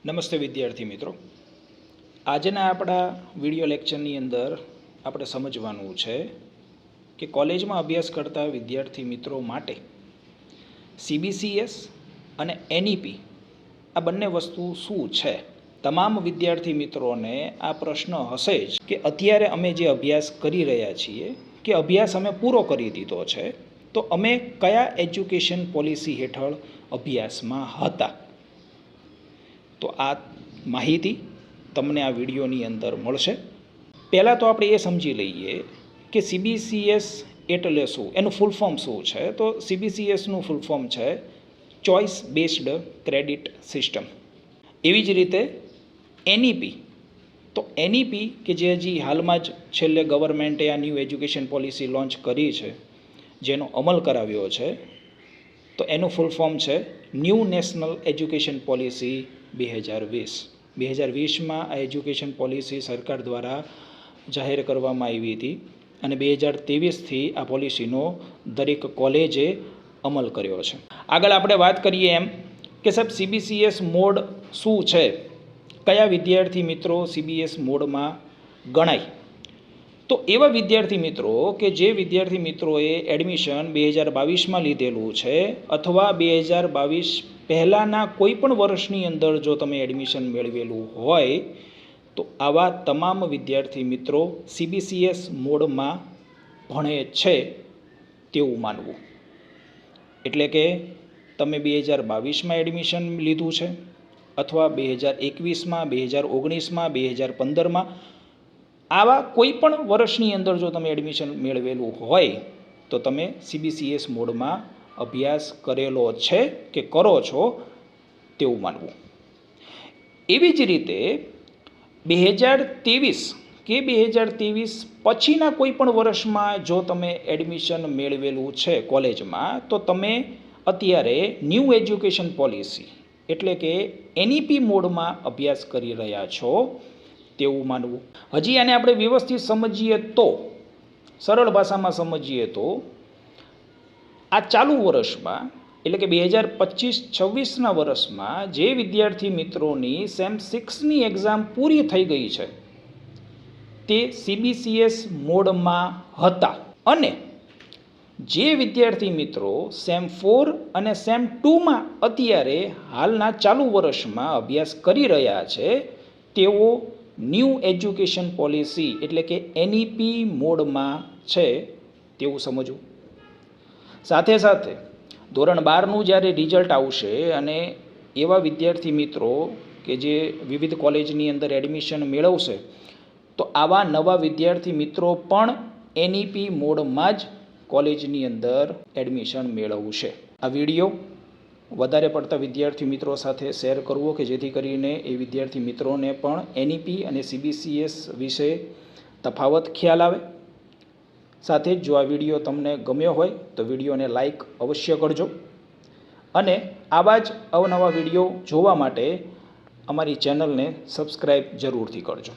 નમસ્તે વિદ્યાર્થી મિત્રો, આજના આપણા વિડિયો લેક્ચરની અંદર આપણે સમજવાનું છે કે કોલેજમાં અભ્યાસ કરતા વિદ્યાર્થી મિત્રો માટે સીબીસીએસ અને એનઈપી આ બંને વસ્તુ શું છે. તમામ વિદ્યાર્થી મિત્રોને આ પ્રશ્ન હશે જ કે અત્યારે અમે જે અભ્યાસ કરી રહ્યા છીએ કે અભ્યાસ અમે પૂરો કરી દીધો છે, તો અમે કયા એજ્યુકેશન પોલિસી હેઠળ અભ્યાસમાં હતા. તો આ માહિતી તમને આ વિડીયોની અંદર મળશે. પહેલાં તો આપણે એ સમજી લઈએ કે સીબીસીએસ એટલે શું, એનું ફૂલ ફોર્મ શું છે. તો સીબીસીએસનું ફૂલ ફોર્મ છે ચોઇસ બેસ્ડ ક્રેડિટ સિસ્ટમ. એવી જ રીતે એનઈપી, તો એનઈપી કે જે હજી હાલમાં જ છેલ્લે ગવર્મેન્ટે આ ન્યૂ એજ્યુકેશન પોલિસી લોન્ચ કરી છે, જેનો અમલ કરાવ્યો છે, તો એનું ફૂલ ફોર્મ છે ન્યૂ નેશનલ એજ્યુકેશન પોલિસી 2020. 2020માં આ એજ્યુકેશન પોલિસી સરકાર દ્વારા જાહેર કરવામાં આવી હતી અને 2023થી આ પોલિસીનો દરેક કોલેજે અમલ કર્યો છે. આગળ આપણે વાત કરીએ એમ કે સાહેબ સીબીસીએસ મોડ શું છે, કયા વિદ્યાર્થી મિત્રો સીબીએસ મોડમાં ગણાય. તો એવા વિદ્યાર્થી મિત્રો કે જે વિદ્યાર્થી મિત્રોએ એડમિશન 2022માં લીધેલું છે અથવા 2022 પહેલાંના કોઈ પણ વર્ષની અંદર જો તમે એડમિશન મેળવેલું હોય, તો આવા તમામ વિદ્યાર્થી મિત્રો સીબીસીએસ મોડમાં ભણે છે તેવું માનવું. એટલે કે તમે 2022માં એડમિશન લીધું છે અથવા 2021માં, 2019માં, 2015માં, આવા કોઈ પણ વર્ષની અંદર જો તમે એડમિશન મેળવેલું હોય તો તમે સીબીસીએસ મોડમાં અભ્યાસ કરેલો છે કે કરો છો તેવું માનવું. એવી જ રીતે 2023 કે 2023 પછીના કોઈ પણ વર્ષમાં જો તમે એડમિશન મેળવેલું છે કોલેજમાં, તો તમે અત્યારે ન્યૂ એજ્યુકેશન પોલિસી એટલે કે એનઈપી મોડમાં અભ્યાસ કરી રહ્યા છો તેવું માનવું. હજી આને આપણે વ્યવસ્થિત સમજીએ તો, સરળ ભાષામાં સમજીએ તો, આ ચાલુ વર્ષમાં એટલે કે 2025-26ના વર્ષમાં જે વિદ્યાર્થી મિત્રોની સેમ 6ની એક્ઝામ પૂરી થઈ ગઈ છે તે સીબીસીએસ મોડમાં હતા, અને જે વિદ્યાર્થી મિત્રો સેમ 4 અને સેમ 2માં અત્યારે હાલના ચાલુ વર્ષમાં અભ્યાસ કરી રહ્યા છે તેઓ ન્યૂ એજ્યુકેશન પોલિસી એટલે કે એનઈપી મોડમાં છે તેવું સમજવું. સાથે સાથે ધોરણ 12નું જ્યારે રિઝલ્ટ આવશે અને એવા વિદ્યાર્થી મિત્રો કે જે વિવિધ કોલેજની અંદર એડમિશન મેળવશે, તો આવા નવા વિદ્યાર્થી મિત્રો પણ એનઈપી મોડમાં જ કોલેજની અંદર એડમિશન મેળવશે. આ વિડીયો વધારે પડતા વિદ્યાર્થી મિત્રો સાથે શેર કરવો કે જેથી કરીને એ વિદ્યાર્થી મિત્રોને પણ એનઈપી અને સીબીસીએસ વિશે તફાવત ખ્યાલ આવે. સાથે જ જો આ વિડીયો તમને ગમ્યો હોય તો વિડીયોને લાઈક અવશ્ય કરજો, અને આવા જ અવનવા વિડીયો જોવા માટે અમારી ચેનલને સબસ્ક્રાઈબ જરૂરથી કરજો.